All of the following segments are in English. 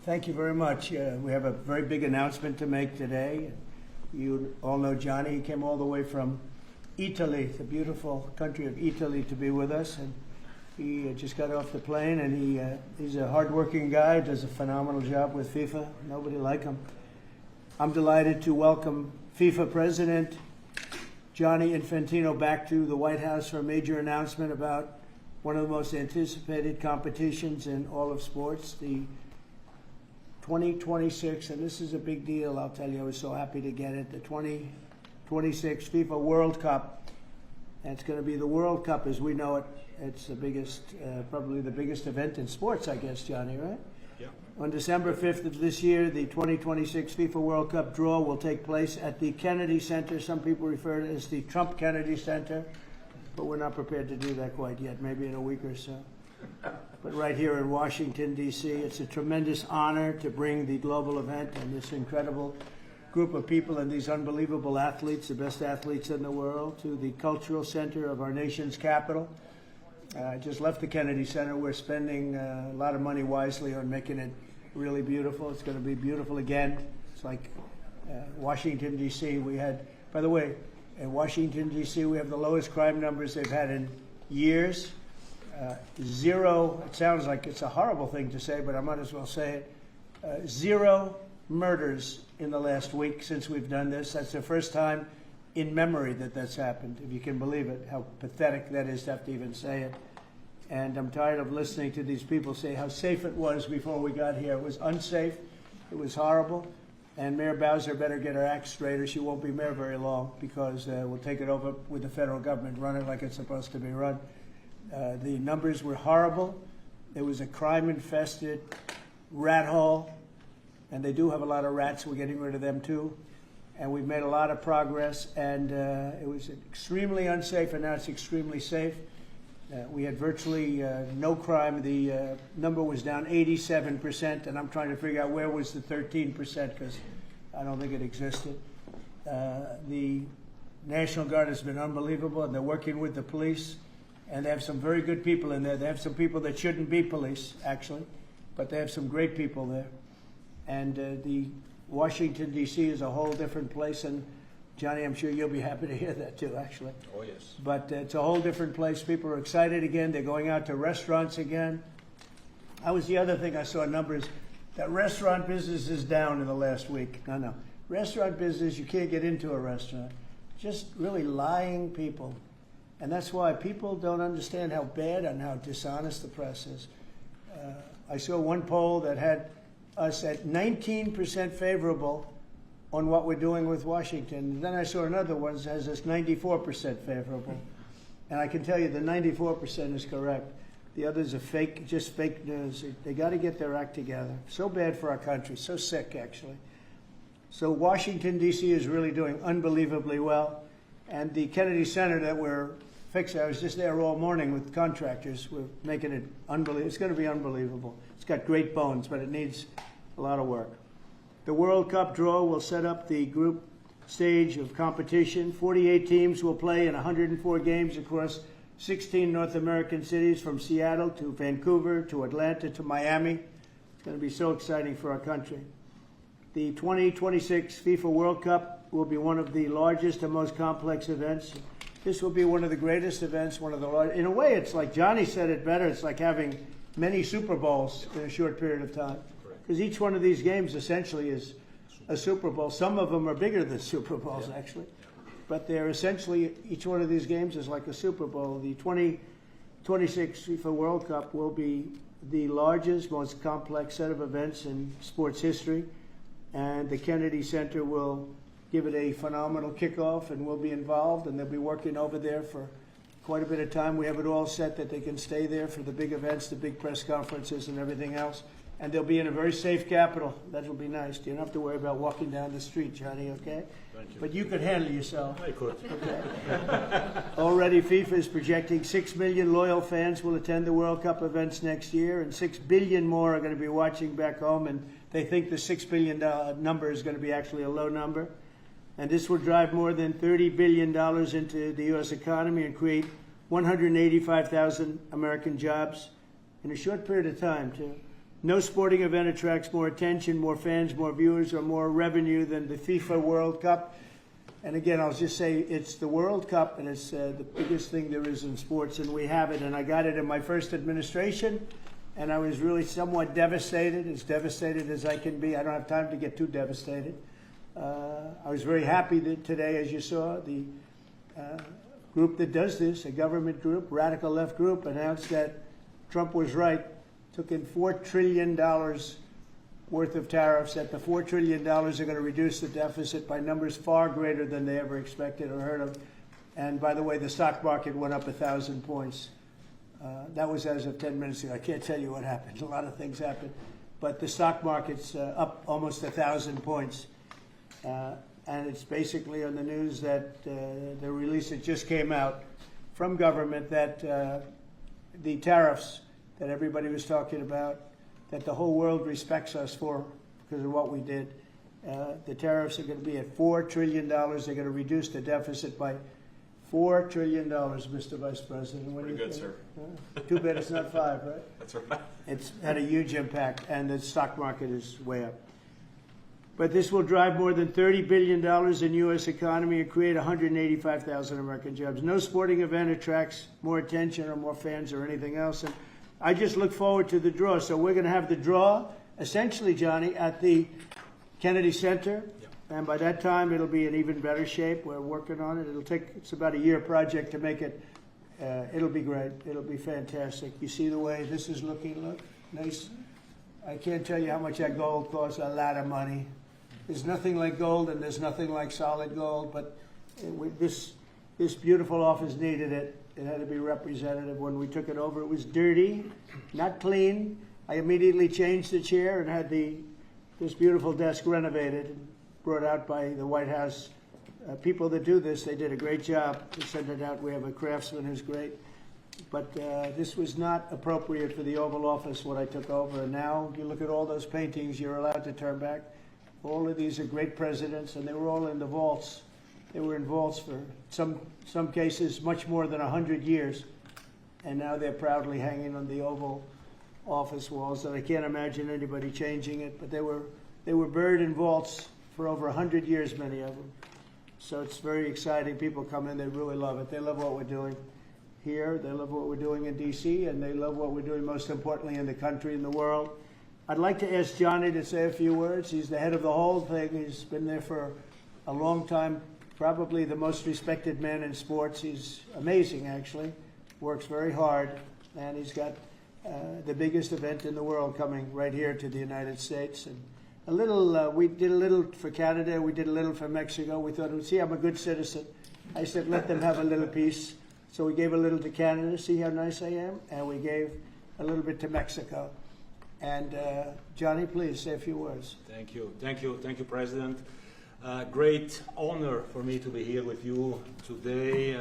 Thank you very much. We have a very big announcement to make today. You all know Johnny. He came all the way from Italy, the beautiful country of Italy, to be with us. And he just got off the plane, and he's a hardworking guy, does a phenomenal job with FIFA. Nobody like him. I'm delighted to welcome FIFA President Gianni Infantino back to the White House for a major announcement about one of the most anticipated competitions in all of sports, the 2026, and this is a big deal, I'll tell you. I was so happy to get it, the 2026 FIFA World Cup. And it's going to be the World Cup as we know it. It's the biggest, probably the biggest event in sports, I guess, Johnny, right? Yeah. On December 5th of this year, the 2026 FIFA World Cup draw will take place at the Kennedy Center. Some people refer to it as the Trump Kennedy Center, but we're not prepared to do that quite yet, maybe in a week or so. But right here in Washington, D.C., it's a tremendous honor to bring the global event and this incredible group of people and these unbelievable athletes, the best athletes in the world, to the cultural center of our nation's capital. I just left the Kennedy Center. We're spending a lot of money wisely on making it really beautiful. It's going to be beautiful again. It's like Washington, D.C. We had, by the way, in Washington, D.C., we have the lowest crime numbers they've had in years. Zero, it sounds like it's a horrible thing to say, but I might as well say it. Zero murders in the last week since we've done this. That's the first time in memory that that's happened, if you can believe it, how pathetic that is to have to even say it. And I'm tired of listening to these people say how safe it was before we got here. It was unsafe. It was horrible. And Mayor Bowser better get her act straight or she won't be mayor very long, because we'll take it over with the federal government, run it like it's supposed to be run. The numbers were horrible. It was a crime-infested rat hole, and they do have a lot of rats. We're getting rid of them too. And we've made a lot of progress, and it was extremely unsafe, and now it's extremely safe. We had virtually no crime. The number was down 87%, and I'm trying to figure out where was the 13%, because I don't think it existed. The National Guard has been unbelievable, and they're working with the police, and they have some very good people in there. They have some people that shouldn't be police, actually, but they have some great people there. And the Washington, D.C. is a whole different place, and Johnny, I'm sure you'll be happy to hear that too, actually. Oh, yes. But it's a whole different place. People are excited again. They're going out to restaurants again. That was the other thing I saw numbers, that restaurant business is down in the last week. No. Restaurant business, you can't get into a restaurant. Just really lying people. And that's why people don't understand how bad and how dishonest the press is. I saw one poll that had us at 19% favorable on what we're doing with Washington. And then I saw another one that has us 94% favorable. And I can tell you the 94% is correct. The others are fake, just fake news. They got to get their act together. So bad for our country, so sick actually. So Washington, D.C. is really doing unbelievably well. And the Kennedy Center that we're fixing, I was just there all morning with contractors. We're making it unbelievable. It's going to be unbelievable. It's got great bones, but it needs a lot of work. The World Cup draw will set up the group stage of competition. 48 teams will play in 104 games across 16 North American cities, from Seattle to Vancouver to Atlanta to Miami. It's going to be so exciting for our country. The 2026 FIFA World Cup will be one of the largest and most complex events. This will be one of the greatest events, one of the largest. In a way, it's like Johnny said it better. It's like having many Super Bowls in a short period of time. Because each one of these games essentially is a Super Bowl. Some of them are bigger than Super Bowls, actually. But they're essentially, each one of these games is like a Super Bowl. The 2026 FIFA World Cup will be the largest, most complex set of events in sports history. And the Kennedy Center will give it a phenomenal kickoff, and we'll be involved, and they'll be working over there for quite a bit of time. We have it all set that they can stay there for the big events, the big press conferences and everything else. And they'll be in a very safe capital. That will be nice. You don't have to worry about walking down the street, Johnny, okay? Thank you. But you could handle yourself. I could. Okay. Already FIFA is projecting 6 million loyal fans will attend the World Cup events next year, and 6 billion more are going to be watching back home, and they think the $6 billion number is going to be actually a low number. And this will drive more than $30 billion into the U.S. economy and create 185,000 American jobs in a short period of time, too. No sporting event attracts more attention, more fans, more viewers, or more revenue than the FIFA World Cup. And again, I'll just say it's the World Cup, and it's the biggest thing there is in sports, and we have it. And I got it in my first administration, and I was really somewhat devastated, as devastated as I can be. I don't have time to get too devastated. I was very happy that today, as you saw, the group that does this, a government group, radical left group, announced that Trump was right, took in $4 trillion worth of tariffs, that the $4 trillion are going to reduce the deficit by numbers far greater than they ever expected or heard of. And by the way, the stock market went up 1,000 points. That was as of 10 minutes ago. I can't tell you what happened. A lot of things happened. But the stock market's up almost 1,000 points. And it's basically on the news that the release that just came out from government that the tariffs that everybody was talking about, that the whole world respects us for because of what we did. The tariffs are going to be at $4 trillion. They're going to reduce the deficit by $4 trillion, Mr. Vice President. What do you think? Sir. Too bad it's not 5, right? That's right. It's had a huge impact, and the stock market is way up. But this will drive more than $30 billion in U.S. economy and create 185,000 American jobs. No sporting event attracts more attention or more fans or anything else. And I just look forward to the draw. So we're going to have the draw, essentially, Johnny, at the Kennedy Center. Yep. And by that time, it'll be in even better shape. We're working on it. It's about a year project to make it. It'll be great. It'll be fantastic. You see the way this is looking? Look, nice. I can't tell you how much that gold costs. A lot of money. There's nothing like gold, and there's nothing like solid gold. But this beautiful office needed it. It had to be representative. When we took it over, it was dirty, not clean. I immediately changed the chair and had this beautiful desk renovated and brought out by the White House. People that do this, they did a great job. They sent it out. We have a craftsman who's great. But this was not appropriate for the Oval Office when I took over. And now you look at all those paintings you're allowed to turn back. All of these are great presidents, and they were all in the vaults. They were in vaults for some cases much more than 100 years. And now they're proudly hanging on the Oval Office walls, and I can't imagine anybody changing it. But they were buried in vaults for over 100 years, many of them. So it's very exciting. People come in, they really love it. They love what we're doing here. They love what we're doing in D.C., and they love what we're doing, most importantly, in the country and the world. I'd like to ask Johnny to say a few words. He's the head of the whole thing. He's been there for a long time, probably the most respected man in sports. He's amazing, actually. Works very hard, and he's got the biggest event in the world coming right here to the United States. And a little, we did a little for Canada. We did a little for Mexico. We thought, see, I'm a good citizen. I said, let them have a little piece. So we gave a little to Canada. See how nice I am? And we gave a little bit to Mexico. And Johnny, please say a few words. Thank you, President. Great honor for me to be here with you today,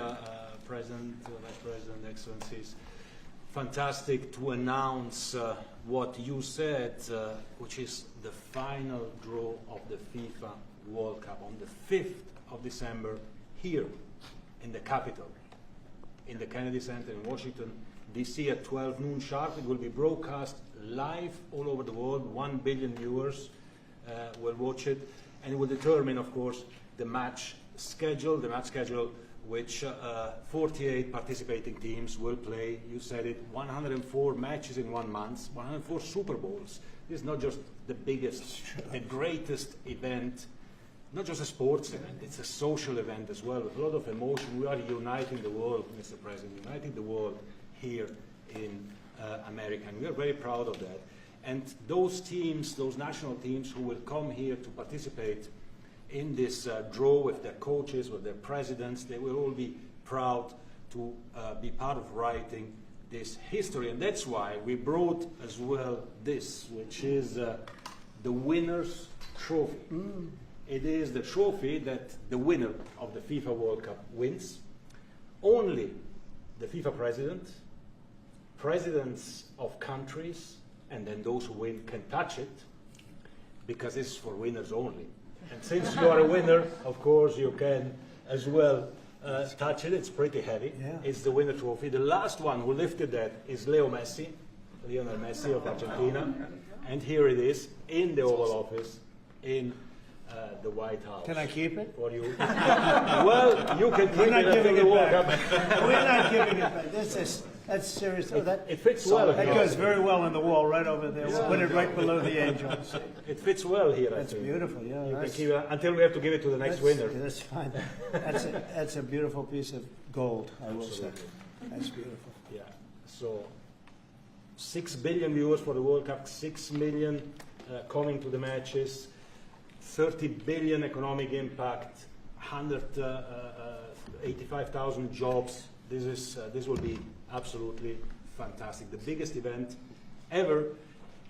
President, Vice President, Excellencies. Fantastic to announce what you said, which is the final draw of the FIFA World Cup on the 5th of December here in the capital, in the Kennedy Center in Washington, D.C. at 12 noon sharp. It will be broadcast live all over the world. 1 billion viewers will watch it, and it will determine, of course, the match schedule, which 48 participating teams will play. You said it, 104 matches in 1 month, 104 Super Bowls. This is not just the biggest, the greatest event, not just a sports event, it's a social event as well, with a lot of emotion. We are uniting the world, Mr. President, uniting the world here in America, and we are very proud of that. And those teams, those national teams who will come here to participate in this draw with their coaches, with their presidents, they will all be proud to be part of writing this history. And that's why we brought as well this, which is the winner's trophy. It is the trophy that the winner of the FIFA World Cup wins. Only the FIFA president, presidents of countries, and then those who win can touch it, because it's for winners only. And since you are a winner, of course, you can as well touch it. It's pretty heavy. Yeah. It's the winner trophy. The last one who lifted that is Lionel Messi of Argentina. And here it is in the Oval Office in the White House. Can I keep it? For you. Well, you can keep We're not it until giving the it World back. Cup. We're not giving it back. That's serious. Oh, that, It fits well. that here. goes very well on the wall right over there. We'll put it right below the angels. It fits well here. That's I think. beautiful. Yeah, You can that's, keep it until we have to give it to the next winner. That's fine. That's a beautiful piece of gold, I will say. Absolutely. That's beautiful. Yeah. So 6 billion viewers for the World Cup, 6 million coming to the matches, 30 billion economic impact, 185,000 jobs. This will be absolutely fantastic. The biggest event ever,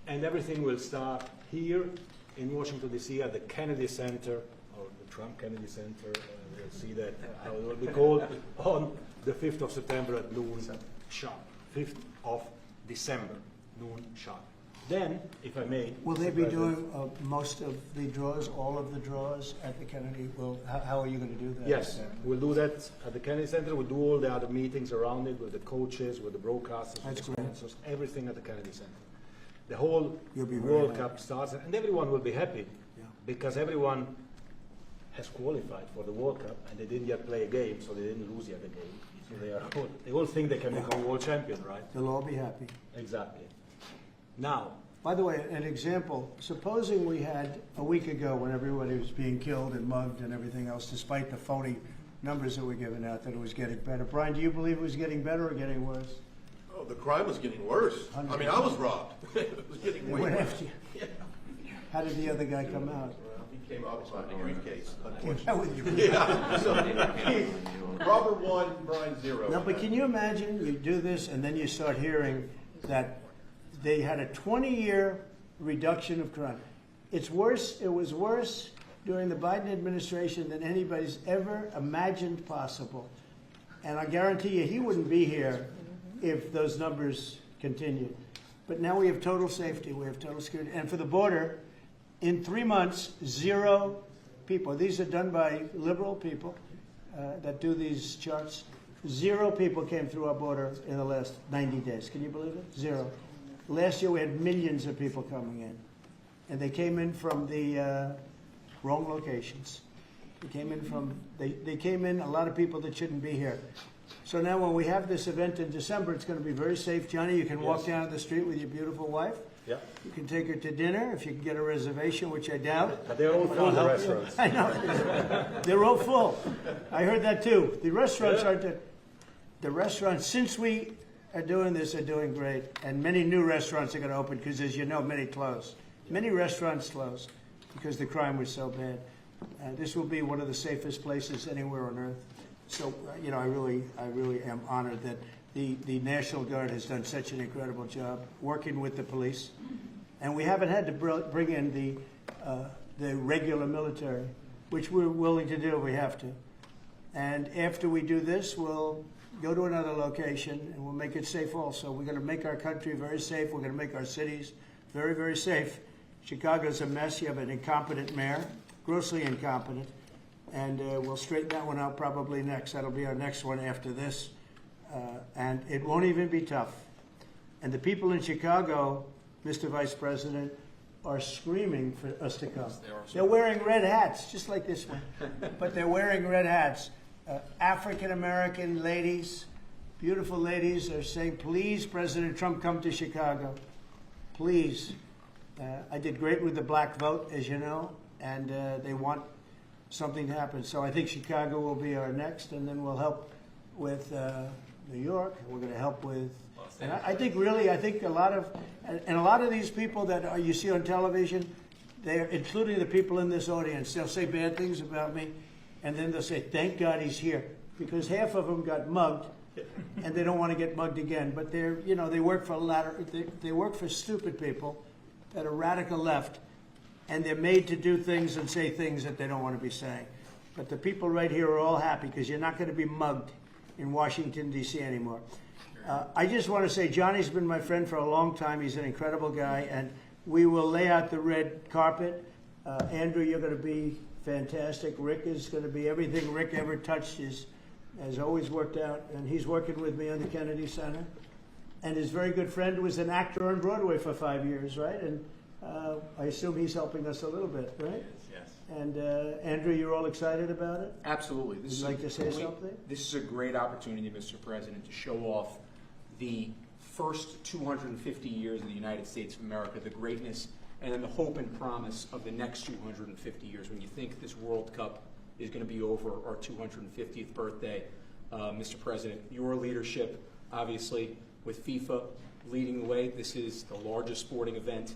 and everything will start here in Washington D.C. at the Kennedy Center, or the Trump Kennedy Center. We'll see that how it will be called on the 5th of September at noon sharp. 5th of December, noon sharp. Then, if I may, Will they Mr. be President, doing most of the draws, all of the draws at the Kennedy? How are you going to do that? Yes, we'll do that at the Kennedy Center. We'll do all the other meetings around it with the coaches, with the broadcasters, with That's the great. sponsors, everything at the Kennedy Center. The whole You'll be very World happy. Cup starts, and everyone will be happy Yeah. because everyone has qualified for the World Cup, and they didn't yet play a game, so they didn't lose yet a game. So they all think they can become world champion, right? They'll all be happy. Exactly. Now, By the way, an example, supposing we had a week ago when everybody was being killed and mugged and everything else, despite the phony numbers that were given out, that it was getting better. Brian, do you believe it was getting better or getting worse? Oh, the crime was getting worse. I mean, I was robbed. It was getting They way went worse. after you. How did the other guy come out? Well, he came out with a briefcase. That was- Yeah. So, Robert 1, Brian 0. No, but can you imagine you do this and then you start hearing that they had a 20-year reduction of crime. It's worse. It was worse during the Biden administration than anybody's ever imagined possible. And I guarantee you he wouldn't be here if those numbers continued. But now we have total safety. We have total security. And for the border, in 3 months, 0 people. These are done by liberal people that do these charts. 0 people came through our border in the last 90 days. Can you believe it? 0. Last year we had millions of people coming in. And they came in from the wrong locations. They came in from, they came in, a lot of people that shouldn't be here. So now when we have this event in December, it's going to be very safe. Johnny, you can walk Yes. down the street with your beautiful wife. yeah, You can take her to dinner if you can get a reservation, which I doubt. but they're all full the restaurants. I know. They're all full. I heard that too. The restaurants Yeah. aren't, the restaurants, since we are doing this, are doing great. And many new restaurants are going to open because, as you know, many closed. Many restaurants closed because the crime was so bad. This will be one of the safest places anywhere on earth. So, you know, I really am honored that the National Guard has done such an incredible job working with the police. And we haven't had to bring in the regular military, which we're willing to do if we have to. And after we do this, we'll go to another location and we'll make it safe also. We're going to make our country very safe. We're going to make our cities very, very safe. Chicago's a mess. You have an incompetent mayor, grossly incompetent. And we'll straighten that one out probably next. That'll be our next one after this. And it won't even be tough. And the people in Chicago, Mr. Vice President, are screaming for us to come. They're wearing red hats, just like this one. But they're wearing red hats. African-American ladies, beautiful ladies, are saying, please, President Trump, come to Chicago. Please. I did great with the black vote, as you know, and they want something to happen. So I think Chicago will be our next, and then we'll help with New York. We're going to help with, and I think really, I think a lot of these people that you see on television, they're including the people in this audience. They'll say bad things about me, and then they'll say, "Thank God he's here," because half of them got mugged, and they don't want to get mugged again. But they're, you know, they work for they work for stupid people that are radical left. And they're made to do things and say things that they don't want to be saying. But the people right here are all happy because you're not going to be mugged in Washington, D.C. anymore. I just want to say Johnny's been my friend for a long time. He's an incredible guy. And we will lay out the red carpet. Andrew, you're going to be fantastic. Rick is going to be everything Rick ever touched has always worked out. And he's working with me on the Kennedy Center. And his very good friend was an actor on Broadway for 5 years, right? And I assume he's helping us a little bit, right? Yes. And Andrew, you're all excited about it? Absolutely. Would you like to say something? This is a great opportunity, Mr. President, to show off the first 250 years of the United States of America, the greatness and then the hope and promise of the next 250 years. When you think this World Cup is going to be over our 250th birthday, Mr. President, your leadership, obviously, with FIFA leading the way, this is the largest sporting event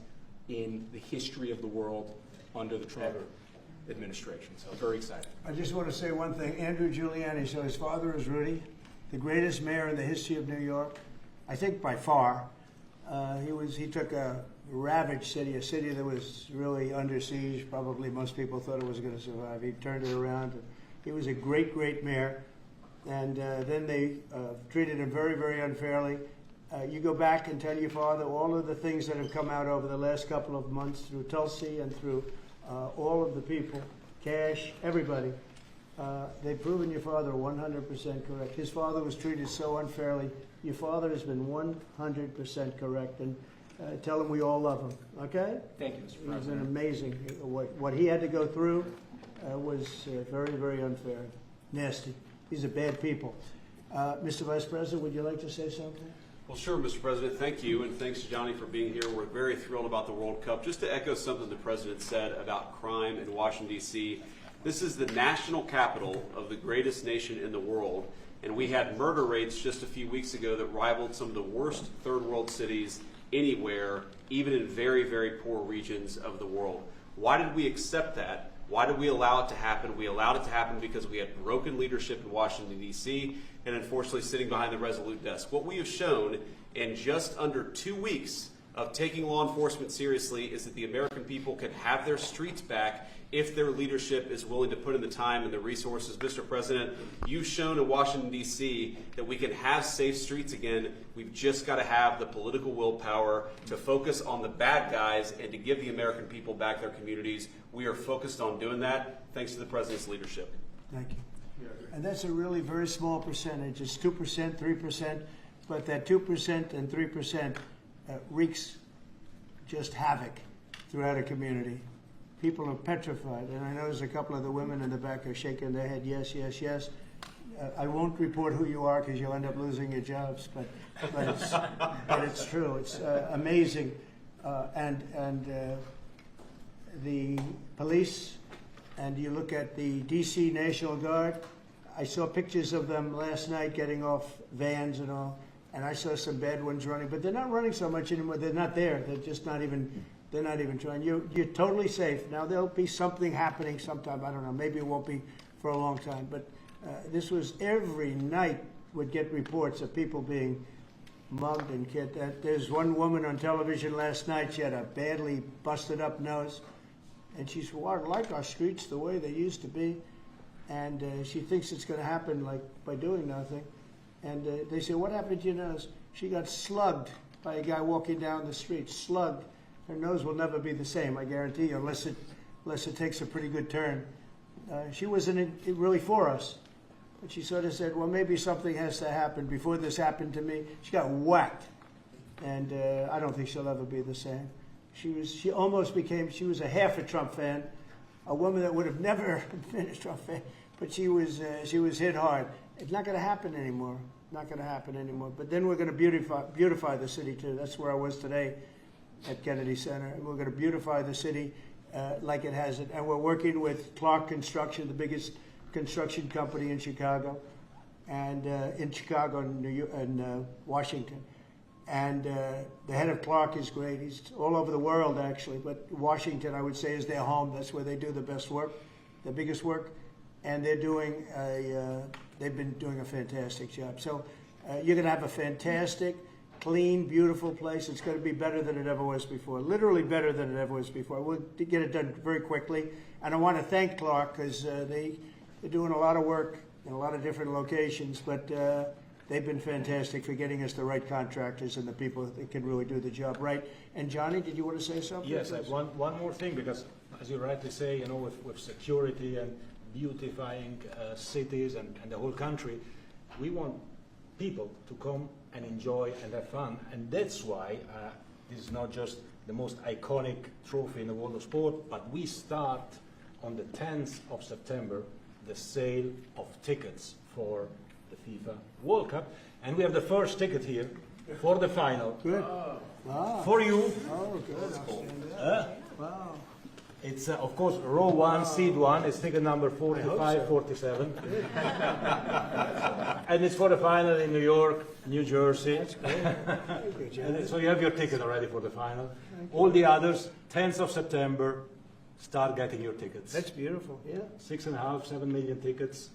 in the history of the world under the Trump administration. So very excited. I just want to say one thing. Andrew Giuliani, so his father is Rudy, the greatest mayor in the history of New York, I think by far. He took a ravaged city, a city that was really under siege. Probably most people thought it was going to survive. He turned it around. He was a great, great mayor. And then they treated him very, very unfairly. You go back and tell your father all of the things that have come out over the last couple of months through Tulsi and through all of the people, Cash, everybody. They've proven your father 100% correct. His father was treated so unfairly. Your father has been 100% correct. And tell him we all love him, okay? Thank you, Mr. President. He's been amazing. What he had to go through was very, very unfair. Nasty. These are bad people. Mr. Vice President, would you like to say something? Well, sure, Mr. President. Thank you, and thanks to Johnny for being here. We're very thrilled about the World Cup. Just to echo something the President said about crime in Washington, D.C., this is the national capital of the greatest nation in the world, and we had murder rates just a few weeks ago that rivaled some of the worst third world cities anywhere, even in very, very poor regions of the world. Why did we accept that? Why did we allow it to happen? We allowed it to happen because we had broken leadership in Washington, D.C., and unfortunately sitting behind the Resolute desk. What we have shown in just under 2 weeks of taking law enforcement seriously is that the American people can have their streets back if their leadership is willing to put in the time and the resources. Mr. President, you've shown in Washington, D.C. that we can have safe streets again. We've just got to have the political willpower to focus on the bad guys and to give the American people back their communities. We are focused on doing that thanks to the President's leadership. Thank you. And that's a really very small percentage. It's 2%, 3%, but that 2% and 3% wreaks just havoc throughout a community. People are petrified, and I notice a couple of the women in the back are shaking their head, yes, yes, yes. I won't report who you are because you'll end up losing your jobs, but it's true. It's amazing, and the police, and you look at the D.C. National Guard. I saw pictures of them last night getting off vans and all, and I saw some bad ones running, but they're not running so much anymore. They're not there. They're just not even. They're not even trying. You're totally safe. Now, there'll be something happening sometime. I don't know. Maybe it won't be for a long time. But this was every night would get reports of people being mugged and killed. There's one woman on television last night. She had a badly busted up nose. And she said, well, I like our streets the way they used to be. And she thinks it's going to happen like by doing nothing. And they say, what happened to your nose? She got slugged by a guy walking down the street. Slugged. Her nose will never be the same, I guarantee you, unless it takes a pretty good turn. She wasn't really for us. But she sort of said, well, maybe something has to happen. Before this happened to me, she got whacked. And I don't think she'll ever be the same. She was a half a Trump fan, a woman that would have never been a Trump fan, but she was hit hard. It's not going to happen anymore. Not going to happen anymore. But then we're going to beautify the city, too. That's where I was today at Kennedy Center. And we're going to beautify the city like it has it. And we're working with Clark Construction, the biggest construction company in Chicago, and in Washington. And the head of Clark is great. He's all over the world, actually. But Washington, I would say, is their home. That's where they do the best work, the biggest work. And they've been doing a fantastic job. So you're going to have a fantastic, clean, beautiful place. It's going to be better than it ever was before, literally better than it ever was before. We'll get it done very quickly. And I want to thank Clark because they're doing a lot of work in a lot of different locations, but they've been fantastic for getting us the right contractors and the people that can really do the job right. And Johnny, did you want to say something? Yes, one more thing, because as you rightly say, with security and beautifying cities and the whole country, we want people to come and enjoy and have fun, and that's why this is not just the most iconic trophy in the world of sport. But we start on the 10th of September the sale of tickets for the FIFA World Cup. And we have the first ticket here for the final. Good. Wow. For you. Oh, good. Wow. It's, of course, row 1, seat 1. It's ticket number 4547. And it's for the final in New York, New Jersey. That's great. Very good, And John. so you have your ticket already for the final. All the others, 10th of September, start getting your tickets. That's beautiful. Yeah. 6.5, 7 million tickets.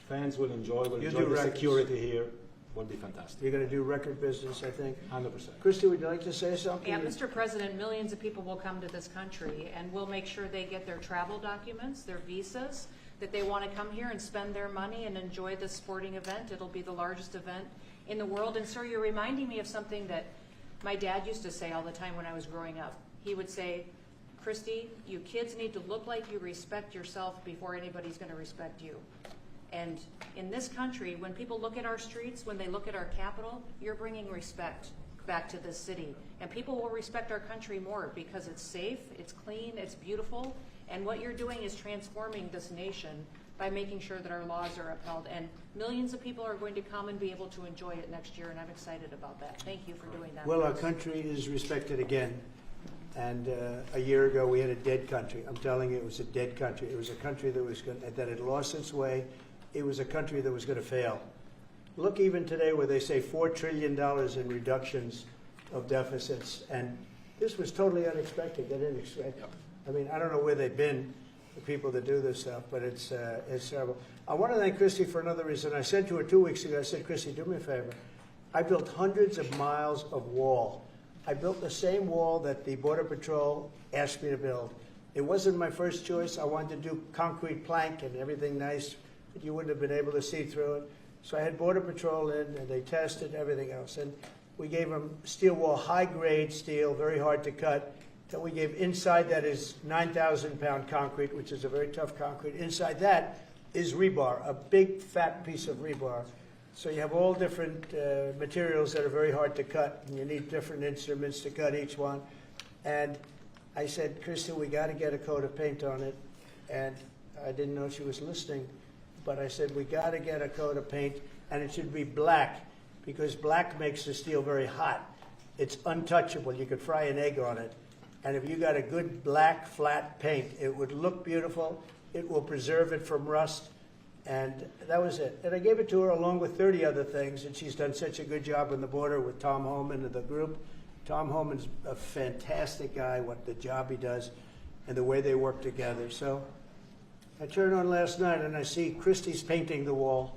Fans will enjoy You the do records. security here. Will be fantastic. You're going to do record business, I think. 100%. Christy, would you like to say something? Yeah, Mr. President, millions of people will come to this country, and we'll make sure they get their travel documents, their visas, that they want to come here and spend their money and enjoy this sporting event. It'll be the largest event in the world. And sir, you're reminding me of something that my dad used to say all the time when I was growing up. He would say, Christy, you kids need to look like you respect yourself before anybody's going to respect you. And in this country, when people look at our streets, when they look at our capital, you're bringing respect back to this city. And people will respect our country more because it's safe, it's clean, it's beautiful. And what you're doing is transforming this nation by making sure that our laws are upheld. And millions of people are going to come and be able to enjoy it next year, and I'm excited about that. Thank you for doing that. Well, our country is respected again. And a year ago, we had a dead country. I'm telling you, it was a dead country. It was a country that had lost its way. It was a country that was going to fail. Look, even today, where they say $4 trillion in reductions of deficits, and this was totally unexpected. They didn't expect. I mean, I don't know where they've been, the people that do this stuff, but it's terrible. I want to thank Christy for another reason. I said to her 2 weeks ago, I said, Christy, do me a favor. I built hundreds of miles of wall. I built the same wall that the Border Patrol asked me to build. It wasn't my first choice. I wanted to do concrete plank and everything nice. You wouldn't have been able to see through it. So I had Border Patrol in, and they tested everything else. And we gave them steel wall, high-grade steel, very hard to cut. Then we gave inside that is 9,000-pound concrete, which is a very tough concrete. Inside that is rebar, a big, fat piece of rebar. So you have all different materials that are very hard to cut, and you need different instruments to cut each one. And I said, Kristen, we got to get a coat of paint on it. And I didn't know she was listening. But I said, we got to get a coat of paint, and it should be black, because black makes the steel very hot. It's untouchable. You could fry an egg on it. And if you got a good black, flat paint, it would look beautiful. It will preserve it from rust. And that was it. And I gave it to her along with 30 other things, and she's done such a good job on the border with Tom Holman and the group. Tom Holman's a fantastic guy, what the job he does, and the way they work together. So I turned on last night and I see Christie's painting the wall.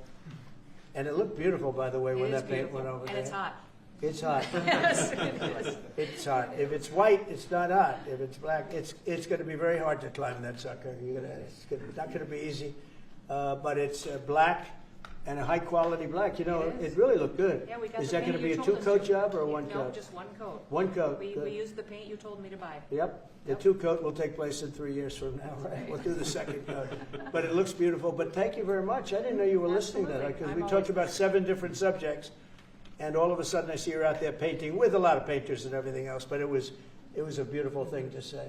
And it looked beautiful, by the way, when that paint went over there. And it's hot. It's hot. Yes, it is. It's hot. If it's white, it's not hot. If it's black, it's going to be very hard to climb that sucker. It's not going to be easy. But it's black and a high quality black. You know, it really looked good. Yeah, we got Is the that going paint to be you a told us two-coat to. job or a one No, coat? just one coat. One coat. We Good. used the paint you told me to buy. Yep. The Yep. two-coat will take place in 3 years from now, right? We'll do the second coat. But it looks beautiful. But thank you very much. I didn't know you were listening to that, Absolutely. because we I'm talked always- about 7 different subjects, and all of a sudden I see her out there painting with a lot of painters and everything else. But it was a beautiful thing to say.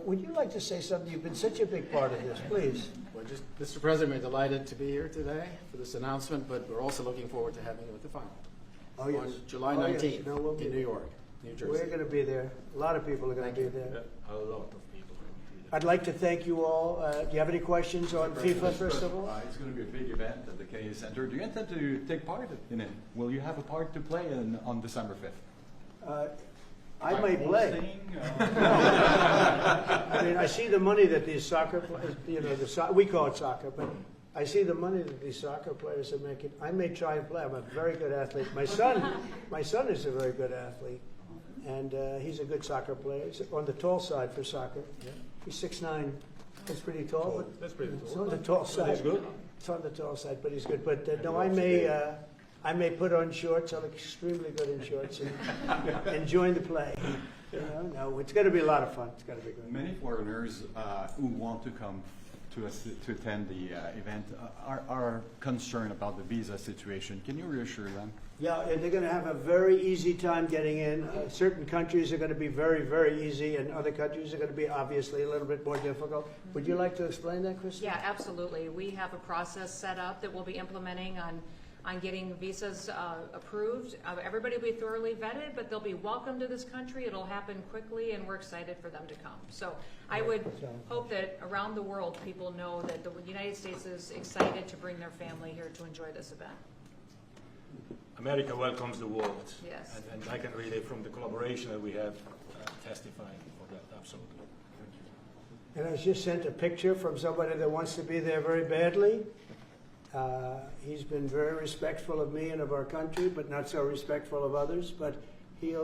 Would you like to say something? You've been such a big part of this. Please. Well, just, Mr. President, we're delighted to be here today for this announcement, but we're also looking forward to having you at the final Oh, yes. on July Oh, yes. 19th No, we'll be in New there. York, New Jersey. We're going to be there. A lot of people are going to be there. A lot of people. I'd like to thank you all. Do you have any questions on FIFA, first of all? It's going to be a big event at the KA Center. Do you intend to take part in it? Will you have a part to play on December 5th? I may play. Hosting, I mean, I see the money that these soccer players, you know, we call it soccer, but I see the money that these soccer players are making. I may try and play. I'm a very good athlete. My son is a very good athlete, and he's a good soccer player. He's on the tall side for soccer. He's 6'9". That's pretty tall. But That's pretty it's tall. on the tall side. He's good. It's on the tall side, but he's good. But no, I may put on shorts. I'm extremely good in shorts and join the play. You know, no, it's going to be a lot of fun. It's going to be good. many foreigners who want to come to attend the event are concerned about the visa situation. Can you reassure them? Yeah, and they're going to have a very easy time getting in. Certain countries are going to be very, very easy, and other countries are going to be obviously a little bit more difficult. Would you like to explain that, Kristen? Yeah, absolutely. We have a process set up that we'll be implementing on getting visas approved. Everybody will be thoroughly vetted, but they'll be welcome to this country. It'll happen quickly, and we're excited for them to come. So I would hope that around the world people know that the United States is excited to bring their family here to enjoy this event. America welcomes the world. Yes. And I can really, from the collaboration that we have, testify for that, absolutely. And I was just sent a picture from somebody that wants to be there very badly. He's been very respectful of me and of our country, but not so respectful of others. But I'm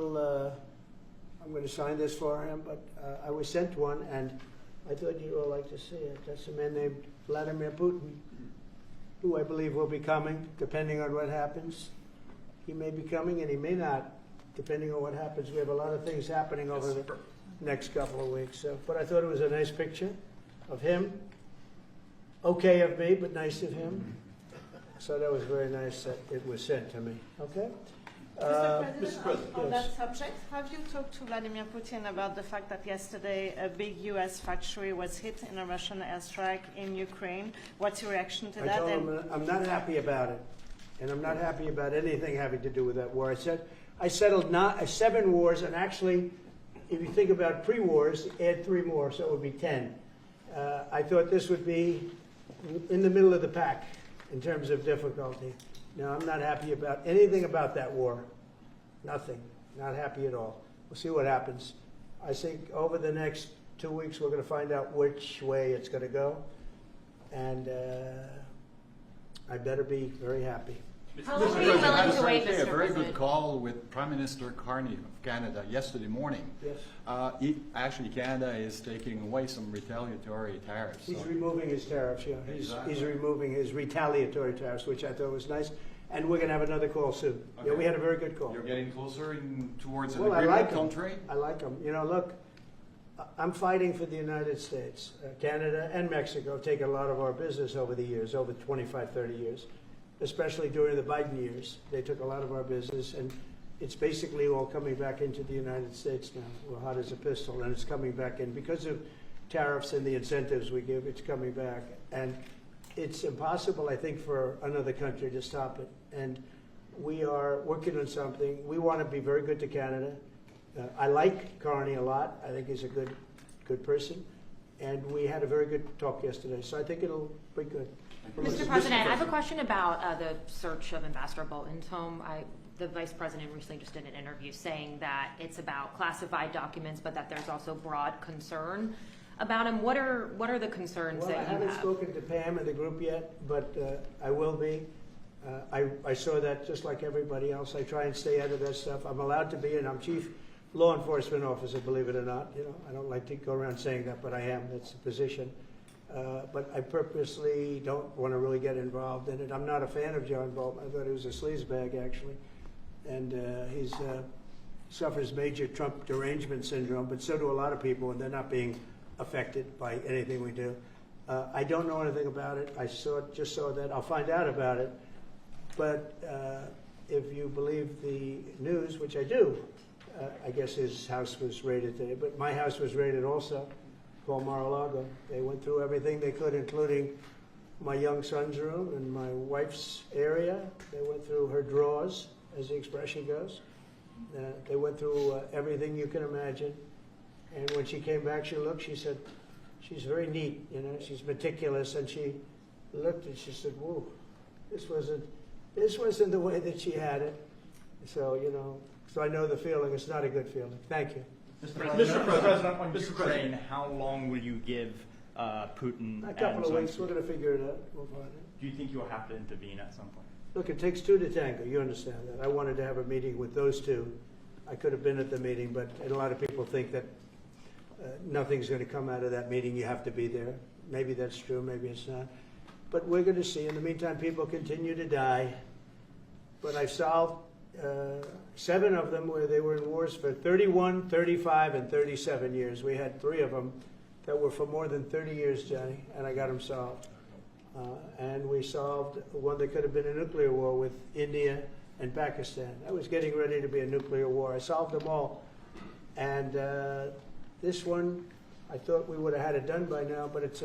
going to sign this for him, but I was sent one, and I thought you'd all like to see it. That's a man named Vladimir Putin, who I believe will be coming, depending on what happens. He may be coming, and he may not, depending on what happens. We have a lot of things happening over the next couple of weeks. So, but I thought it was a nice picture of him. Okay of me, but nice of him. So that was very nice that it was sent to me. Okay? Mr. President. On that subject, have you talked to Vladimir Putin about the fact that yesterday a big U.S. factory was hit in a Russian airstrike in Ukraine? What's your reaction to I that? told him I'm not happy about it, and I'm not happy about anything having to do with that war. I settled 7 wars, and actually, if you think about pre-wars, add 3 more, so it would be 10. I thought this would be in the middle of the pack in terms of difficulty. No, I'm not happy about anything about that war. Nothing. Not happy at all. We'll see what happens. I think over the next 2 weeks we're going to find out which way it's going to go. And I better be very happy. How long are you willing I was to wait, a Mr. very good President? call with Prime Minister Carney of Canada yesterday morning. Yes. Actually, Canada is taking away some retaliatory tariffs. He's so- removing his tariffs, yeah. Exactly. He's removing his retaliatory tariffs, which I thought was nice. And we're going to have another call soon. Yeah, Okay. we had a very good call. You're getting closer towards an Well, I agreement like 'em. country. I like them. You know, look, I'm fighting for the United States. Canada and Mexico take a lot of our business over the years, over 25, 30 years, especially during the Biden years. They took a lot of our business, and it's basically all coming back into the United States now. We're hot as a pistol, and it's coming back in. Because of tariffs and the incentives we give, it's coming back. And it's impossible, I think, for another country to stop it. And we are working on something. We want to be very good to Canada. I like Carney a lot. I think he's a good person. And we had a very good talk yesterday. So I think it'll be good. Mr. President, I have a question about the search of Ambassador Bolton's home. The Vice President recently just did an interview saying that it's about classified documents, but that there's also broad concern about him. What are the concerns Well, that I you haven't have? spoken to Pam and the group yet, but I will be. I saw that just like everybody else. I try and stay out of that stuff. I'm allowed to be, and I'm chief law enforcement officer, believe it or not. You know, I don't like to go around saying that, but I am. That's the position. But I purposely don't want to really get involved in it. I'm not a fan of John Bolton. I thought he was a sleazebag, actually. And he suffers major Trump derangement syndrome, but so do a lot of people, and they're not being affected by anything we do. I don't know anything about it. I just saw that. I'll find out about it. But if you believe the news, which I do, I guess his house was raided today. But my house was raided also, Paul Mar-a-Lago. They went through everything they could, including my young son's room and my wife's area. They went through her drawers, as the expression goes. They went through everything you can imagine. And when she came back, she said, she's very neat, you know, she's meticulous. And she looked and she said, whoa, this wasn't the way that she had it. So, you know, so I know the feeling. It's not a good feeling. Thank you. Mr. President, on Ukraine, how long will you give Putin A couple of and weeks, we're going to figure it out. We'll find it. Do you think you'll have to intervene at some point? Look, it takes 2 to tango. You understand that. I wanted to have a meeting with those 2. I could have been at the meeting, but a lot of people think that nothing's going to come out of that meeting. You have to be there. Maybe that's true. Maybe it's not. But we're going to see. In the meantime, people continue to die. But I've solved 7 of them where they were in wars for 31, 35, and 37 years. We had 3 of them that were for more than 30 years, Johnny, and I got them solved. And we solved one that could have been a nuclear war with India and Pakistan. That was getting ready to be a nuclear war. I solved them all. And this one, I thought we would have had it done by now, but it's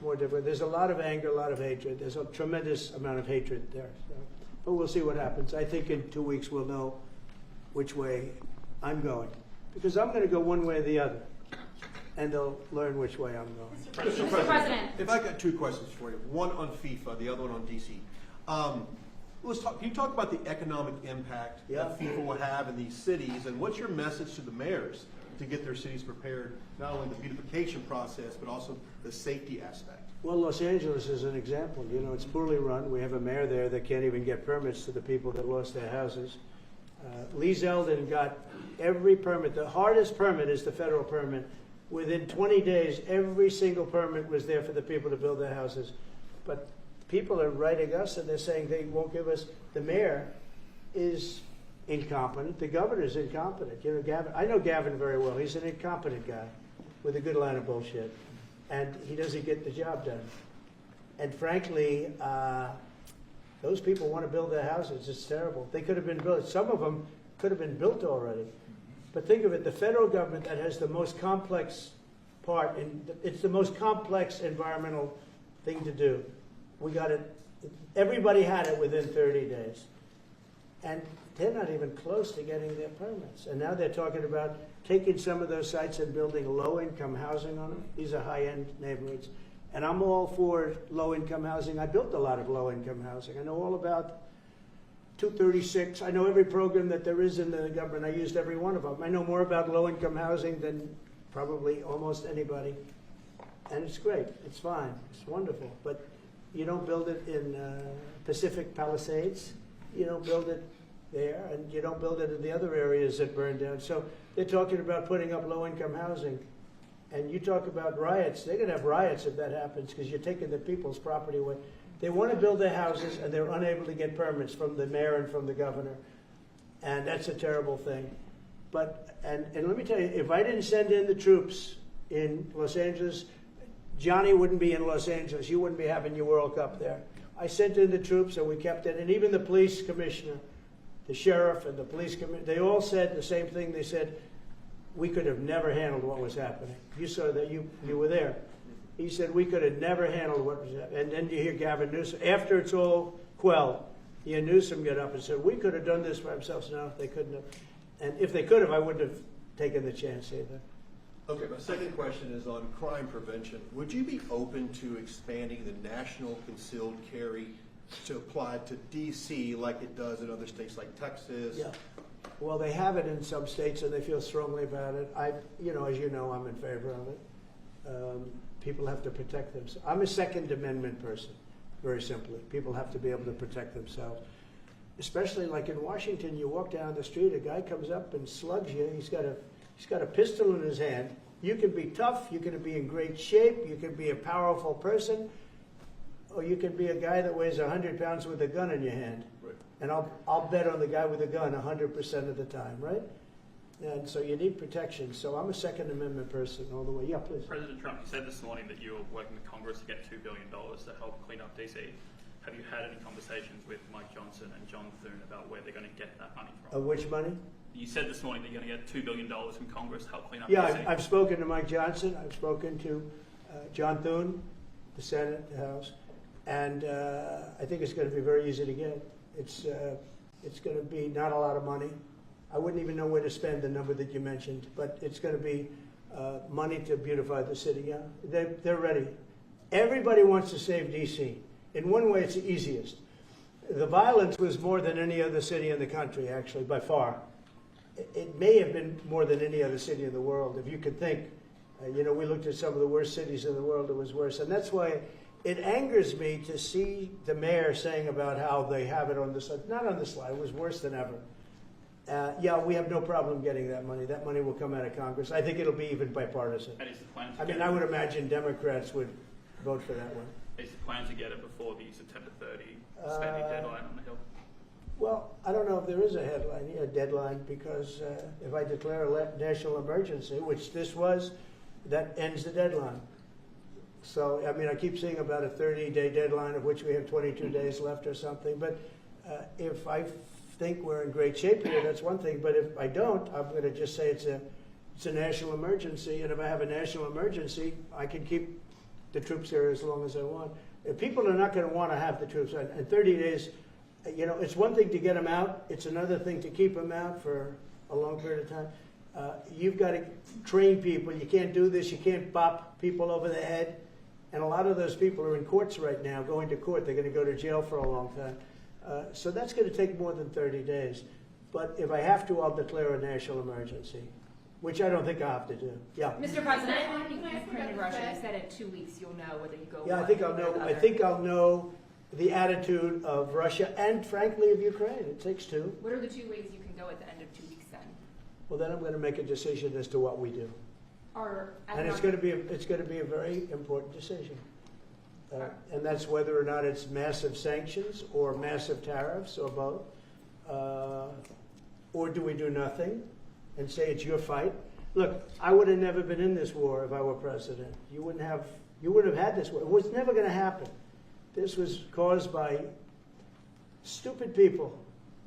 more difficult. There's a lot of anger, a lot of hatred. There's a tremendous amount of hatred there. So, but we'll see what happens. I think in 2 weeks we'll know which way I'm going. Because I'm going to go one way or the other. And they'll learn which way I'm going. Mr. President. If I got 2 questions for you, one on FIFA, the other one on DC. Can you talk about the economic impact that FIFA will have in these cities, and what's your message to the mayors to get their cities prepared, not only the beautification process, but also the safety aspect? Well, Los Angeles is an example. You know, it's poorly run. We have a mayor there that can't even get permits to the people that lost their houses. Lee Zeldin got every permit. The hardest permit is the federal permit. Within 20 days, every single permit was there for the people to build their houses. But people are writing us and they're saying they won't give us. The mayor is incompetent. The governor is incompetent. You know, Gavin. I know Gavin very well. He's an incompetent guy with a good line of bullshit, and he doesn't get the job done. And frankly, those people want to build their houses. It's terrible. They could have been built. Some of them could have been built already. But think of it, the federal government that has the most complex part, it's the most complex environmental thing to do. We got it, everybody had it within 30 days. And they're not even close to getting their permits. And now they're talking about taking some of those sites and building low-income housing on them. These are high-end neighborhoods. And I'm all for low-income housing. I built a lot of low-income housing. I know all about 236. I know every program that there is in the government. I used every one of them. I know more about low-income housing than probably almost anybody. And it's great. It's fine. It's wonderful. But you don't build it in Pacific Palisades. You don't build it there. And you don't build it in the other areas that burn down. So they're talking about putting up low-income housing. And you talk about riots. They're going to have riots if that happens because you're taking the people's property away. They want to build their houses, and they're unable to get permits from the mayor and from the governor. And that's a terrible thing. But, and let me tell you, if I didn't send in the troops in Los Angeles, Johnny wouldn't be in Los Angeles. You wouldn't be having your World Cup there. I sent in the troops, and we kept it. And even the police commissioner, the sheriff and the police commissioner, they all said the same thing. They said, we could have never handled what was happening. You saw that, you were there. He said, we could have never handled what was happening. And then you hear Gavin Newsom, after it's all quelled, you hear Newsom get up and said, we could have done this by ourselves. No, they couldn't have. And if they could have, I wouldn't have taken the chance either. Okay, my second question is on crime prevention. Would you be open to expanding the national concealed carry to apply to D.C. like it does in other states like Texas? Yeah. Well, they have it in some states, and they feel strongly about it. As you know, I'm in favor of it. People have to protect themselves. I'm a Second Amendment person, very simply. People have to be able to protect themselves. Especially like in Washington, you walk down the street, a guy comes up and slugs you. He's got a pistol in his hand. You can be tough, you can be in great shape, you can be a powerful person, or you can be a guy that weighs 100 pounds with a gun in your hand. Right. And I'll bet on the guy with a gun 100% of the time, right? And so you need protection. So I'm a Second Amendment person all the way. Yeah, please. President Trump, you said this morning that you were working with Congress to get $2 billion to help clean up DC. Have you had any conversations with Mike Johnson and John Thune about where they're going to get that money from? Which money? You said this morning that you're going to get $2 billion from Congress to help clean up Yeah, DC. I've spoken to Mike Johnson. I've spoken to John Thune, the Senate, the House, and I think it's going to be very easy to get. It's going to be not a lot of money. I wouldn't even know where to spend the number that you mentioned, but it's going to be money to beautify the city. Yeah, they're ready. Everybody wants to save D.C. In one way, it's the easiest. The violence was more than any other city in the country, actually, by far. It may have been more than any other city in the world, if you could think. We looked at some of the worst cities in the world, it was worse. And that's why it angers me to see the mayor saying about how they have it on the slide. Not on the slide, it was worse than ever. We have no problem getting that money. That money will come out of Congress. I think it'll be even bipartisan. And is the plan to I mean, I would imagine Democrats would vote for that one. Is the plan to get it before the September 30 spending deadline on the Hill? Well, I don't know if there is a deadline, because if I declare a national emergency, which this was, that ends the deadline. So, I mean, I keep seeing about a 30-day deadline, of which we have 22 days left or something. But if I think we're in great shape here, that's one thing. But if I don't, I'm going to just say it's a national emergency. And if I have a national emergency, I can keep the troops here as long as I want. If people are not going to want to have the troops, and 30 days, you know, it's one thing to get them out. It's another thing to keep them out for a long period of time. You've got to train people. You can't do this. You can't bop people over the head. And a lot of those people are in courts right now, going to court. They're going to go to jail for a long time. So that's going to take more than 30 days. But if I have to, I'll declare a national emergency, which I don't think I have to do. Yeah. Mr. President, Ukraine and Russia, you said in 2 weeks you'll know whether you go. Yeah, I think I'll know. I think I'll know the attitude of Russia and, frankly, of Ukraine. It takes two. What are the 2 ways you can go at the end of 2 weeks then? Well, then I'm going to make a decision as to what we do. And it's going to be a very important decision. And that's whether or not it's massive sanctions or massive tariffs or both. Or do we do nothing and say it's your fight? Look, I would have never been in this war if I were president. You wouldn't have had this war. It was never going to happen. This was caused by stupid people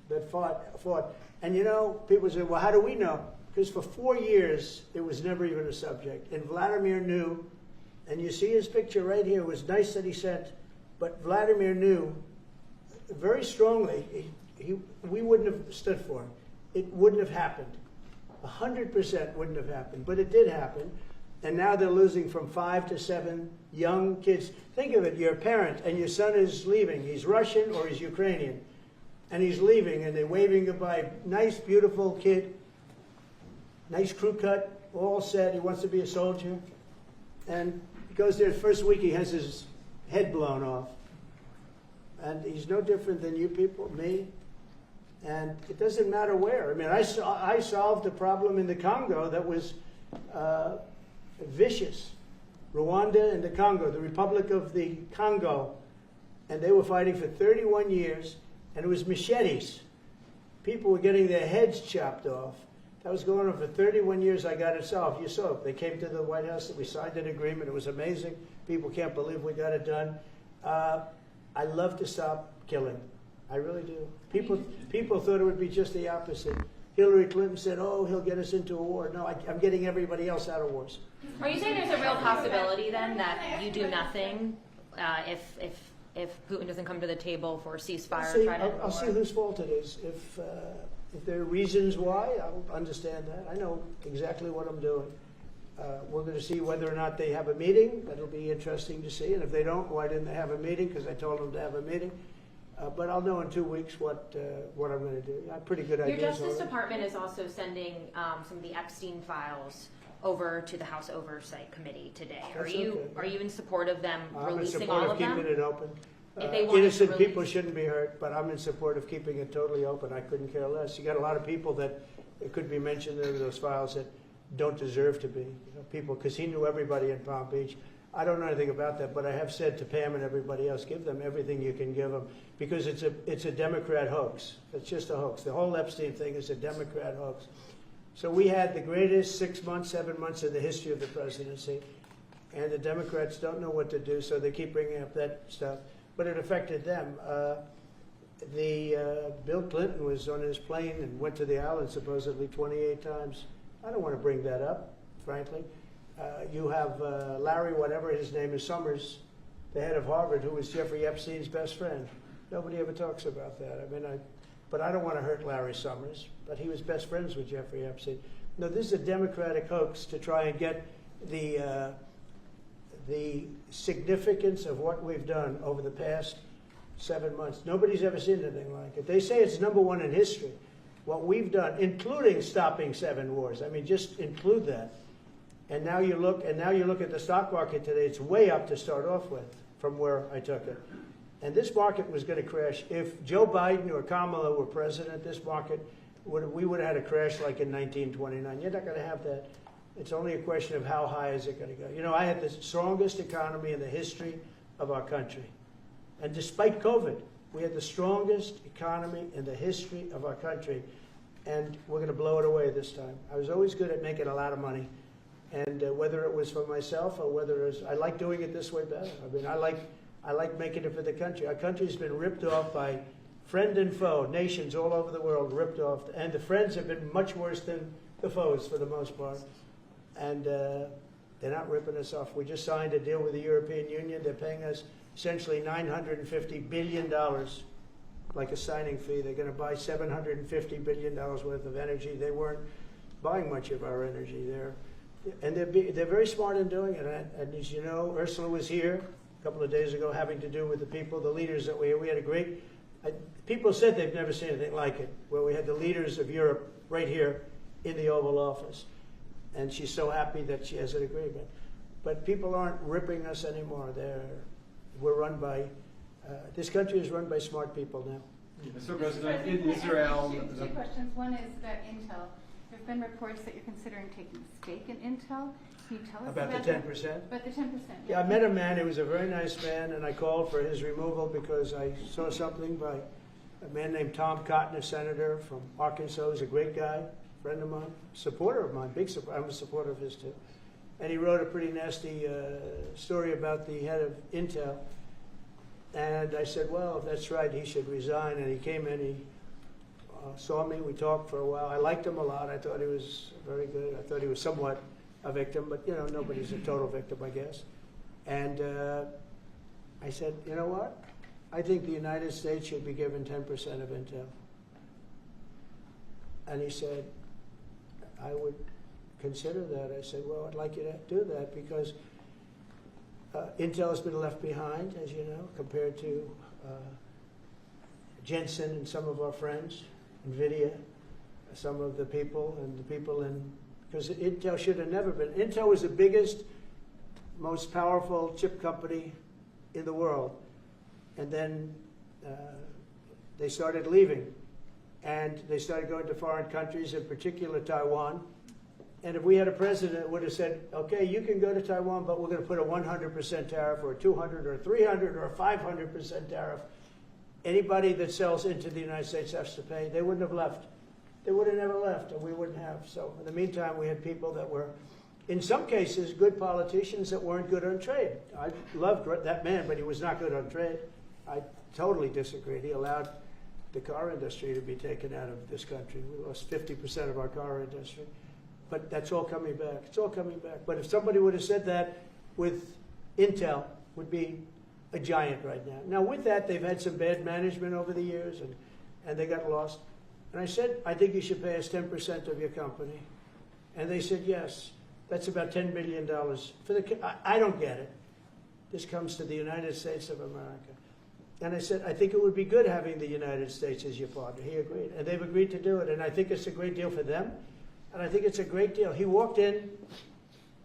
that fought. And you know, people say, well, how do we know? Because for 4 years, it was never even a subject. And Vladimir knew, and you see his picture right here. It was nice that he sent, but Vladimir knew very strongly we wouldn't have stood for him. It wouldn't have happened. 100% wouldn't have happened. But it did happen. And now they're losing from 5 to 7 young kids. Think of it. You're a parent, and your son is leaving. He's Russian or he's Ukrainian. And he's leaving, and they're waving goodbye. Nice, beautiful kid. Nice crew cut, all set. He wants to be a soldier. And he goes there the first week, he has his head blown off. And he's no different than you people, me. And it doesn't matter where. I mean, I solved a problem in the Congo that was vicious. Rwanda and the Congo, the Republic of the Congo. And they were fighting for 31 years, and it was machetes. People were getting their heads chopped off. That was going on for 31 years. I got it solved. You saw it. They came to the White House. We signed an agreement. It was amazing. People can't believe we got it done. I love to stop killing. I really do. People thought it would be just the opposite. Hillary Clinton said, oh, he'll get us into a war. No, I'm getting everybody else out of wars. Are you saying there's a real possibility then that you do nothing if Putin doesn't come to the table for a ceasefire? I'll see whose fault it is. If there are reasons why, I'll understand that. I know exactly what I'm doing. We're going to see whether or not they have a meeting. That'll be interesting to see. And if they don't, why didn't they have a meeting? Because I told them to have a meeting. But I'll know in 2 weeks what I'm going to do. I have pretty good ideas. Your Justice Department is also sending some of the Epstein files over to the House Oversight Committee today. Are you in support of them releasing all of them? I'm in support of keeping it open. If they innocent people shouldn't be hurt, but I'm in support of keeping it totally open. I couldn't care less. You got a lot of people that it could be mentioned in those files that don't deserve to be. You know, people, because he knew everybody in Palm Beach. I don't know anything about that, but I have said to Pam and everybody else, give them everything you can give them, because it's a Democrat hoax. It's just a hoax. The whole Epstein thing is a Democrat hoax. So we had the greatest 6 months, 7 months in the history of the presidency, and the Democrats don't know what to do, so they keep bringing up that stuff. But it affected them. Bill Clinton was on his plane and went to the island supposedly 28 times. I don't want to bring that up, frankly. You have Larry, whatever his name is, Summers, the head of Harvard, who was Jeffrey Epstein's best friend. Nobody ever talks about that. I mean, but I don't want to hurt Larry Summers, but he was best friends with Jeffrey Epstein. No, this is a Democratic hoax to try and get the significance of what we've done over the past 7 months. Nobody's ever seen anything like it. They say it's #1 in history. What we've done, including stopping 7 wars. I mean, just include that. And now you look at the stock market today. It's way up to start off with from where I took it. And this market was going to crash. If Joe Biden or Kamala were president, this market we would have had a crash like in 1929. You're not going to have that. It's only a question of how high is it going to go. You know, I had the strongest economy in the history of our country. And despite COVID, we had the strongest economy in the history of our country. And we're going to blow it away this time. I was always good at making a lot of money. And whether it was for myself or whether it was, I like doing it this way better. I mean, I like making it for the country. Our country's been ripped off by friend and foe, nations all over the world ripped off. And the friends have been much worse than the foes for the most part. And they're not ripping us off. We just signed a deal with the European Union. They're paying us essentially $950 billion, like a signing fee. They're going to buy $750 billion worth of energy. They weren't buying much of our energy there. And they're very smart in doing it. And as you know, Ursula was here a couple of days ago having to do with the people, the leaders that we had a great, people said they've never seen anything like it, where we had the leaders of Europe right here in the Oval Office. And she's so happy that she has an agreement. But people aren't ripping us anymore. We're run by, this country is run by smart people now. Mr. President, in Israel... Two questions. One is that Intel. There have been reports that you're considering taking a stake in Intel. Can you tell us About the 10%? About the 10%. Yeah, I met a man. He was a very nice man, and I called for his removal because I saw something by a man named Tom Cotton, a senator from Arkansas. He's a great guy, friend of mine, supporter of mine, big supporter. I'm a supporter of his too. And he wrote a pretty nasty story about the head of Intel. And I said, well, if that's right, he should resign. And he came in, he saw me, we talked for a while. I liked him a lot. I thought he was very good. I thought he was somewhat a victim, but you know, nobody's a total victim, I guess. And I said, you know what? I think the United States should be given 10% of Intel. And he said, I would consider that. I said, well, I'd like you to do that because Intel has been left behind, as you know, compared to Jensen and some of our friends, NVIDIA, some of the people, and the people in, because Intel should have never been. Intel was the biggest, most powerful chip company in the world. And then they started leaving. And they started going to foreign countries, in particular Taiwan. And if we had a president that would have said, okay, you can go to Taiwan, but we're going to put a 100% tariff or a 200 or 300 or a 500% tariff, anybody that sells into the United States has to pay. They wouldn't have left. They would have never left, and we wouldn't have. So in the meantime, we had people that were, in some cases, good politicians that weren't good on trade. I loved that man, but he was not good on trade. I totally disagreed. He allowed the car industry to be taken out of this country. We lost 50% of our car industry. But that's all coming back. It's all coming back. But if somebody would have said that with Intel, would be a giant right now. Now with that, they've had some bad management over the years, and they got lost. And I said, I think you should pay us 10% of your company. And they said, yes. That's about $10 billion. I don't get it. This comes to the United States of America. And I said, I think it would be good having the United States as your partner. He agreed. And they've agreed to do it. And I think it's a great deal for them. And I think it's a great deal. He walked in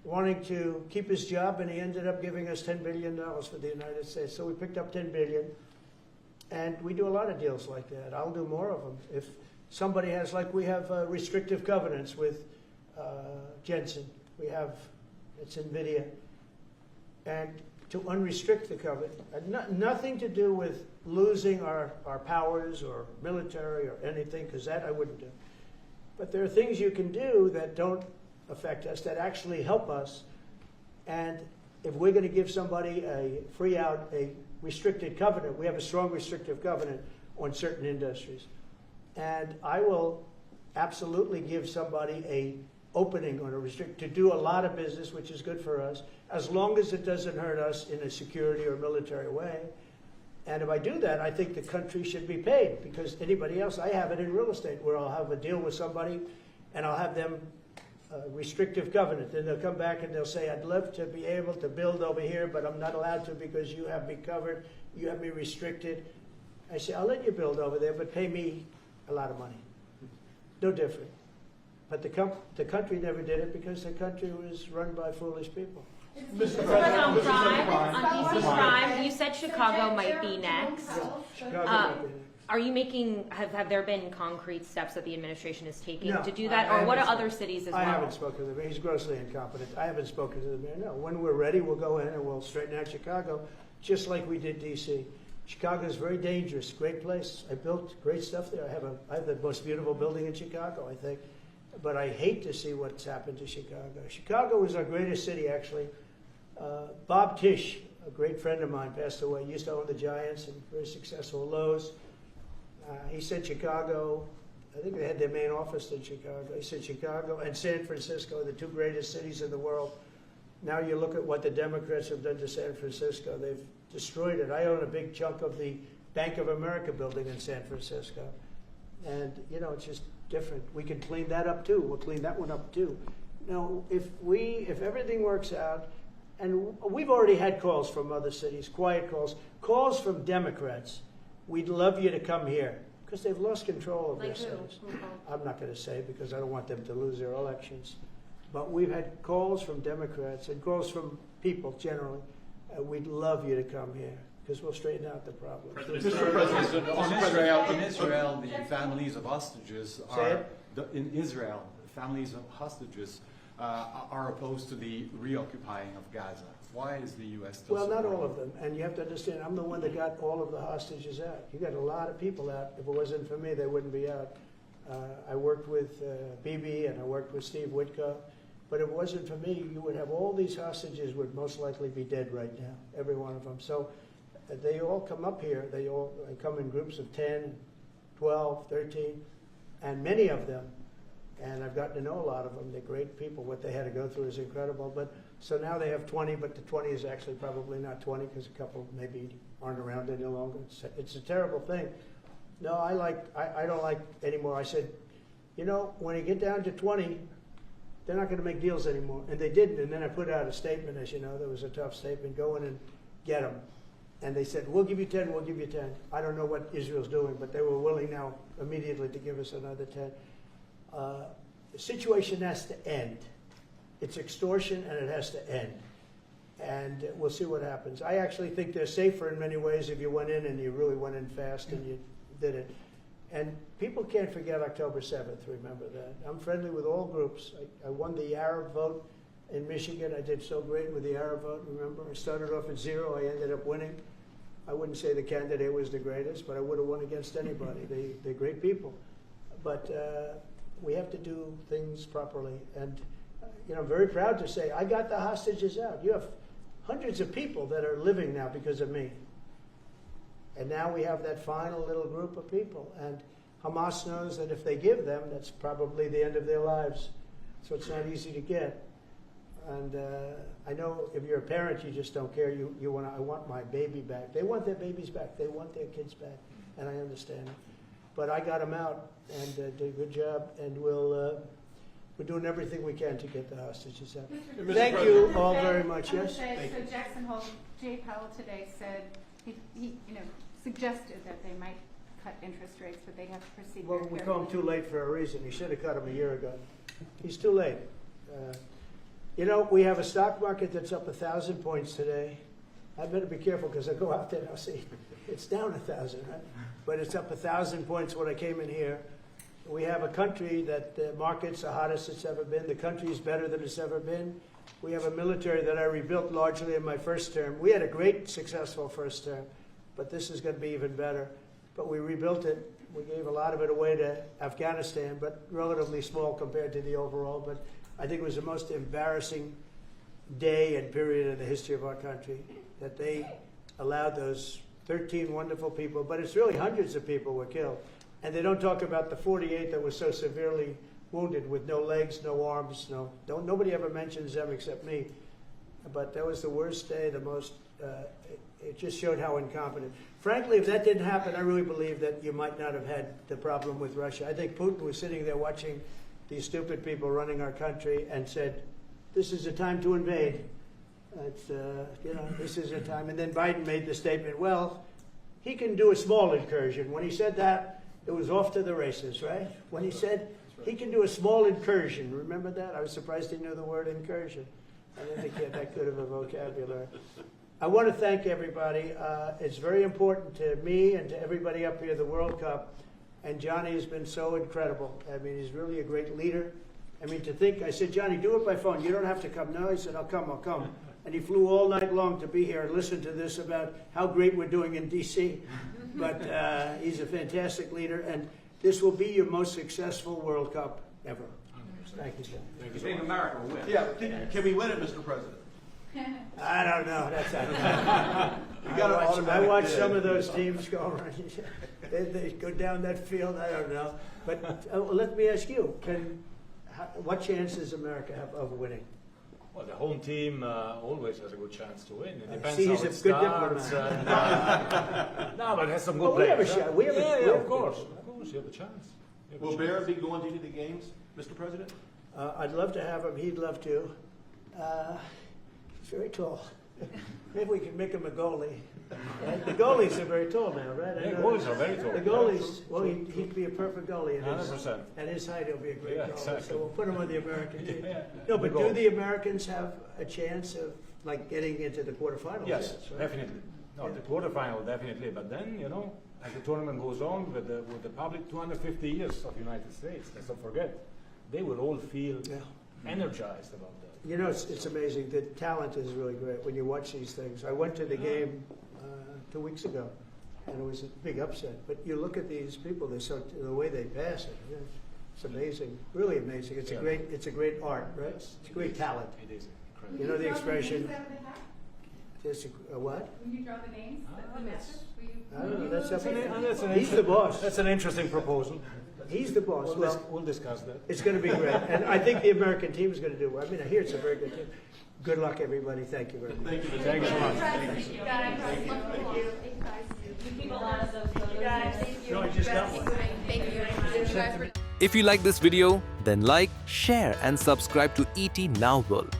wanting to keep his job, and he ended up giving us $10 billion for the United States. So we picked up $10 billion. And we do a lot of deals like that. I'll do more of them. If somebody has, like we have restrictive covenants with Jensen. We have, it's NVIDIA. And to unrestrict the covenant, nothing to do with losing our powers or military or anything, because that I wouldn't do. But there are things you can do that don't affect us, that actually help us. And if we're going to give somebody a free out, a restricted covenant, we have a strong restrictive covenant on certain industries. And I will absolutely give somebody a opening on a to do a lot of business, which is good for us, as long as it doesn't hurt us in a security or military way. And if I do that, I think the country should be paid, because anybody else, I have it in real estate where I'll have a deal with somebody and I'll have them restrictive covenant. Then they'll come back and they'll say, I'd love to be able to build over here, but I'm not allowed to because you have me covered, you have me restricted. I say, I'll let you build over there, but pay me a lot of money. No different. But the country never did it because the country was run by foolish people. Mr. President, on DC crime, you said Chicago might be next. Chicago might be next. Are you making, have there been concrete steps that the administration is taking No, to do that? I Or what are haven't other cities as well? I haven't spoken to the mayor. He's grossly incompetent. I haven't spoken to the mayor. No, when we're ready, we'll go in and we'll straighten out Chicago, just like we did D.C. Chicago is very dangerous, great place. I built great stuff there. I have the most beautiful building in Chicago, I think. but I hate to see what's happened to Chicago. Chicago was our greatest city, actually. Bob Tisch, a great friend of mine, passed away. He used to own the Giants and very successful Lowe's. He said Chicago, I think they had their main office in Chicago. He said Chicago and San Francisco, the two greatest cities in the world. Now you look at what the Democrats have done to San Francisco. They've destroyed it. I own a big chunk of the Bank of America building in San Francisco. And, you know, it's just different. We can clean that up too. We'll clean that one up too. Now, if everything works out, and we've already had calls from other cities, quiet calls from Democrats. We'd love you to come here because they've lost control of their cities. I'm not going to say because I don't want them to lose their elections. But we've had calls from Democrats and calls from people generally. We'd love you to come here because we'll straighten out the problem. Mr. President, in Israel, the families of hostages are opposed to the reoccupying of Gaza. Why is the U.S. still Well, not supporting all of them. And you have to understand, I'm the one that got all of the hostages out. You got a lot of people out. If it wasn't for me, they wouldn't be out. I worked with Bibi and I worked with Steve Witkoff. But if it wasn't for me, you would have all these hostages would most likely be dead right now, every one of them. So they all come up here. They come in groups of 10, 12, 13, and many of them, and I've gotten to know a lot of them. They're great people. What they had to go through is incredible. But so now they have 20, but the 20 is actually probably not 20 because a couple maybe aren't around any longer. It's a terrible thing. No, I don't like anymore. I said, you know, when you get down to 20, they're not going to make deals anymore. And they didn't. And then I put out a statement, as you know, that was a tough statement, go in and get them. And they said, we'll give you 10, we'll give you 10. I don't know what Israel's doing, but they were willing now immediately to give us another 10. The situation has to end. It's extortion and it has to end. And we'll see what happens. I actually think they're safer in many ways if you went in and you really went in fast and you did it. And people can't forget October 7th, remember that. I'm friendly with all groups. I won the Arab vote in Michigan. I did so great with the Arab vote, remember? I started off at 0, I ended up winning. I wouldn't say the candidate was the greatest, but I would have won against anybody. They're great people. But we have to do things properly. And you know, I'm very proud to say I got the hostages out. You have hundreds of people that are living now because of me. And now we have that final little group of people. And Hamas knows that if they give them, that's probably the end of their lives. So it's not easy to get. And I know if you're a parent, you just don't care. You want, I want my baby back. They want their babies back. They want their kids back. And I understand it. But I got them out and did a good job. And we're doing everything we can to get the hostages out. Thank you all very much. Yes? So Jackson Hole, Jay Powell today said he suggested that they might cut interest rates, but they have to proceed. Well, we call him too late for a reason. He should have cut him a year ago. He's too late. You know, we have a stock market that's up 1,000 points today. I better be careful because I go out there and I'll see it's down 1,000, right? But it's up 1,000 points when I came in here. We have a country that the market's the hottest it's ever been. The country is better than it's ever been. We have a military that I rebuilt largely in my first term. We had a great, successful first term, but this is going to be even better. But we rebuilt it. We gave a lot of it away to Afghanistan, but relatively small compared to the overall. But I think it was the most embarrassing day and period in the history of our country that they allowed those 13 wonderful people, but it's really hundreds of people were killed. And they don't talk about the 48 that were so severely wounded with no legs, no arms, nobody ever mentions them except me. But that was the worst day, the most, it just showed how incompetent. Frankly, if that didn't happen, I really believe that you might not have had the problem with Russia. I think Putin was sitting there watching these stupid people running our country and said, this is a time to invade. It's, this is a time. And then Biden made the statement, well, he can do a small incursion. When he said that, it was off to the races, right? When he said he can do a small incursion, remember that? I was surprised he knew the word incursion. I didn't think he had that good of a vocabulary. I want to thank everybody. It's very important to me and to everybody up here, the World Cup. And Johnny has been so incredible. I mean, he's really a great leader. I mean, to think, I said, Johnny, do it by phone. You don't have to come. No, he said, I'll come. And he flew all night long to be here and listen to this about how great we're doing in D.C. But he's a fantastic leader. And this will be your most successful World Cup ever. Thank you, John. Thank you so Make much. America win. Yeah, can we win it, Mr. President? I don't know. That's You got an I automatic watch bid. some of those teams go around. They go down that field. I don't know. But let me ask you: what chance does America have of winning? Well, the home team always has a good chance to win. It depends See, how he's it a good starts. diplomat. No, but it has some good Well, we players. have a shot. We have a- yeah, we yeah, have of a- course. Of course, you have a chance. You have a Will chance. Barrett be going to any of the games, Mr. President? I'd love to have him. He'd love to. He's very tall. Maybe we can make him a goalie. Right? The goalies are very tall now, right? I Yeah, know. goalies are very tall. The Yeah, goalies, true, well, true, he'd be a perfect goalie. At his, 100%. at his height, he'll be a great Yeah, goalie. exactly. So we'll put him on the American team. Yeah, No, but the do goal. the Americans have a chance of like getting into the quarterfinals? Yes, right? definitely. No, Yeah. the quarterfinal definitely. But then, you know, as the tournament goes on with the public, 250 years of United States. Let's not forget, they will all feel Yeah. energized about that. You know, it's amazing. The talent is really great when you watch these things. I went to the game 2 weeks ago, and it was a big upset. But you look at these people; the way they pass it. It's amazing, really amazing. It's Yeah. a great art, right? Yes, It's a great talent. It is incredible. You know the expression. It's a what? When you draw the names, the matches, will you? I don't know. That's up to That's an him. He's the boss. That's an interesting proposal. He's the boss. Well, We'll discuss that. it's going to be great, and I think the American team is going to do well. I mean, I hear it's a very good team. Good luck, everybody. Thank you very much. Thank you, Mr. Thank you so much. Thank you guys. We keep a lot of those photos. No, I just got one. Thank you very much. If you like this video, then like, share and subscribe to ET Now World.